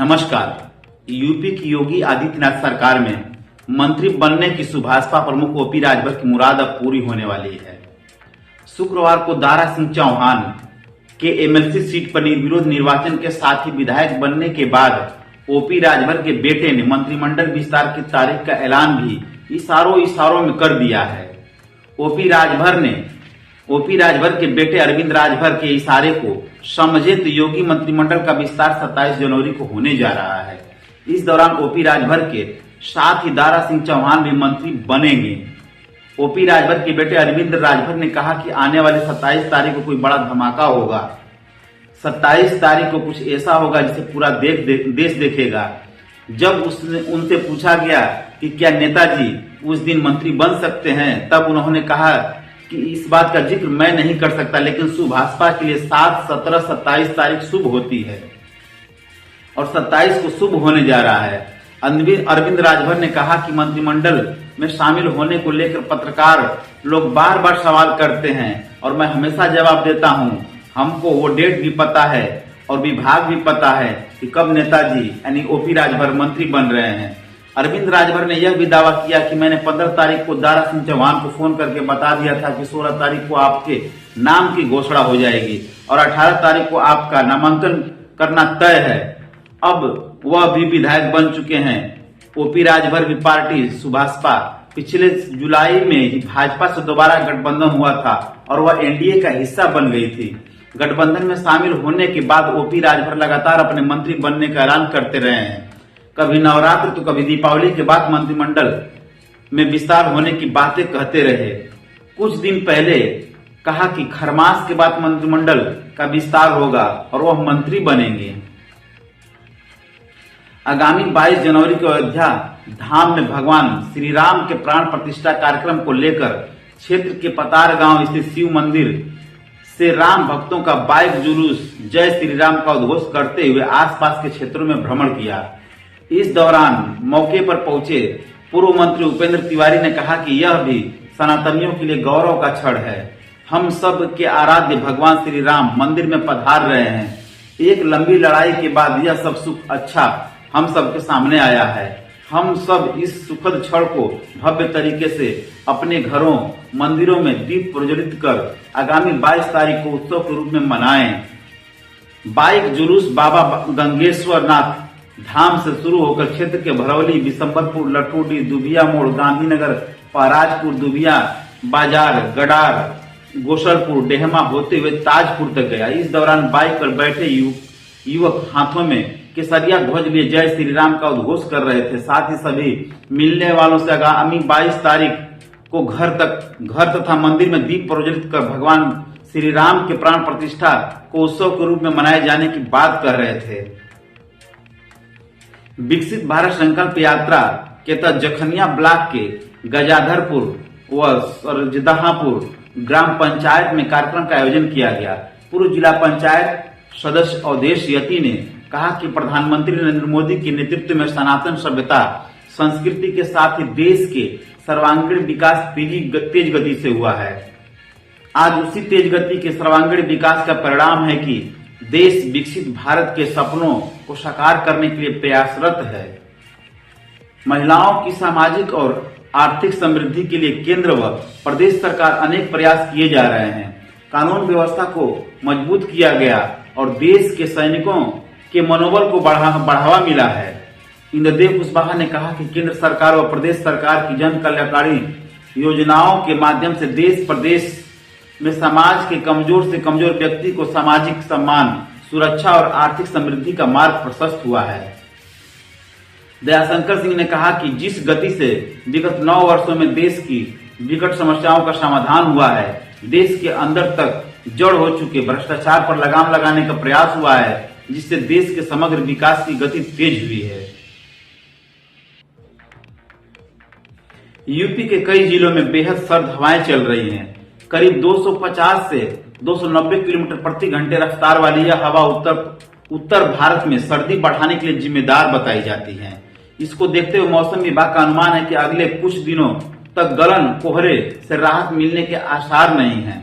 नमस्कार। यूपी की योगी आदित्यनाथ सरकार में मंत्री बनने की सुभाषपा प्रमुख ओपी राजभर की मुराद अब पूरी होने वाली है। शुक्रवार को दारा सिंह चौहान के एमएलसी सीट पर निर्विरोध निर्वाचन के साथ ही विधायक बनने के बाद ओपी राजभर के बेटे ने मंत्रिमंडल विस्तार की तारीख का ऐलान भी इशारों में कर दिया है। ओपी राजभर के बेटे अरविंद राजभर के इशारे को समझे तो योगी मंत्रिमंडल का विस्तार 27 जनवरी को होने जा रहा है। इस दौरान ओपी राजभर के साथ ही दारा सिंह चौहान भी मंत्री बनेंगे। ओपी राजभर के बेटे अरविंद राजभर ने कहा कि आने वाले 27 तारीख को कोई बड़ा धमाका होगा। 27 तारीख को कुछ ऐसा होगा जिसे पूरा देश देखेगा। जब उनसे पूछा गया कि क्या नेताजी उस दिन मंत्री बन सकते हैं, तब उन्होंने कहा कि इस बात का जिक्र मैं नहीं कर सकता, लेकिन सुभाषपा के लिए 7, 17, 27 तारीख शुभ होती है और 27 को शुभ होने जा रहा है। अरविंद राजभर ने कहा कि मंत्रिमंडल में शामिल होने को लेकर पत्रकार लोग बार बार सवाल करते हैं और मैं हमेशा जवाब देता हूं, हमको वो डेट भी पता है और विभाग भी पता है कि कब नेताजी यानी ओपी राजभर मंत्री बन रहे हैं। अरविंद राजभर ने यह भी दावा किया कि मैंने 15 तारीख को दारा सिंह चौहान को फोन करके बता दिया था कि 16 तारीख को आपके नाम की घोषणा हो जाएगी और 18 तारीख को आपका नामांकन करना तय है। अब वह भी विधायक बन चुके हैं। ओपी राजभर की पार्टी सुभाषपा पिछले जुलाई में ही भाजपा से दोबारा गठबंधन हुआ था और वह एनडीए का हिस्सा बन गई थी। गठबंधन में शामिल होने के बाद ओपी राजभर लगातार अपने मंत्री बनने का ऐलान करते रहे हैं। कभी नवरात्र तो कभी दीपावली के बाद मंत्रिमंडल में विस्तार होने की बातें कहते रहे। कुछ दिन पहले कहा कि खरमास के बाद मंत्रिमंडल का विस्तार होगा और वह मंत्री बनेंगे। आगामी 22 जनवरी को अयोध्या धाम में भगवान श्री राम के प्राण प्रतिष्ठा कार्यक्रम को लेकर क्षेत्र के पतार गांव स्थित शिव मंदिर से राम भक्तों का बाइक जुलूस जय श्री राम का उद्घोष करते हुए आसपास के क्षेत्रों में भ्रमण किया। इस दौरान मौके पर पहुंचे पूर्व मंत्री उपेंद्र तिवारी ने कहा कि यह भी सनातनियों के लिए गौरव का क्षण है। हम सब के आराध्य भगवान श्री राम मंदिर में पधार रहे हैं। एक लंबी लड़ाई के बाद यह सब सुख अच्छा हम सबके सामने आया है। हम सब इस सुखद क्षण को भव्य तरीके से अपने घरों मंदिरों में दीप प्रज्वलित कर आगामी 22 तारीख को उत्सव के रूप में मनाएं। बाइक जुलूस बाबा गंगेश्वर नाथ धाम से शुरू होकर क्षेत्र के भरौली, बिशंबरपुर, लटूडी, दुबिया मोड़, गांधीनगर, पराजपुर, दुबिया बाजार, गडार, गोसलपुर, डेहमा होते हुए ताजपुर तक गया। इस दौरान बाइक पर बैठे युवक हाथों में केसरिया ध्वज लिए जय श्री राम का उद्घोष कर रहे थे। साथ ही सभी मिलने वालों से आगामी 22 तारीख को घर तथा मंदिर में दीप प्रज्वलित कर भगवान श्री राम के प्राण प्रतिष्ठा को उत्सव के रूप में मनाए जाने की बात कर रहे थे। विकसित भारत संकल्प यात्रा के तहत जखनिया ब्लॉक के गजाधरपुर व सरजदहापुर ग्राम पंचायत में कार्यक्रम का आयोजन किया गया। पूर्व जिला पंचायत सदस्य अवधेश यति ने कहा कि प्रधानमंत्री नरेंद्र मोदी के नेतृत्व में सनातन सभ्यता संस्कृति के साथ ही देश के सर्वांगीण विकास तेज गति से हुआ है। आज उसी तेज गति के सर्वांगीण विकास का परिणाम है कि देश विकसित भारत के सपनों को साकार करने के लिए प्रयासरत है। महिलाओं की सामाजिक और आर्थिक समृद्धि के लिए केंद्र व प्रदेश सरकार अनेक प्रयास किए जा रहे हैं। कानून व्यवस्था को मजबूत किया गया और देश के सैनिकों के मनोबल को बढ़ावा मिला है। इंद्रदेव कुशवाहा ने कहा कि केंद्र सरकार व प्रदेश सरकार की जन कल्याणकारी योजनाओं के माध्यम से देश प्रदेश में समाज के कमजोर से कमजोर व्यक्ति को सामाजिक सम्मान, सुरक्षा और आर्थिक समृद्धि का मार्ग प्रशस्त हुआ है। दयाशंकर सिंह ने कहा कि जिस गति से विगत 9 वर्षों में देश की विकट समस्याओं का समाधान हुआ है, देश के अंदर तक जड़ हो चुके भ्रष्टाचार पर लगाम लगाने का प्रयास हुआ है, जिससे देश के समग्र विकास की गति तेज हुई है। यूपी के कई जिलों में बेहद सर्द हवाएं चल रही हैं। करीब 250 से 290 किलोमीटर प्रति घंटे रफ्तार वाली यह हवा उत्तर भारत में सर्दी बढ़ाने के लिए जिम्मेदार बताई जाती है। इसको देखते हुए मौसम विभाग का अनुमान है कि अगले कुछ दिनों तक गलन कोहरे से राहत मिलने के आसार नहीं है।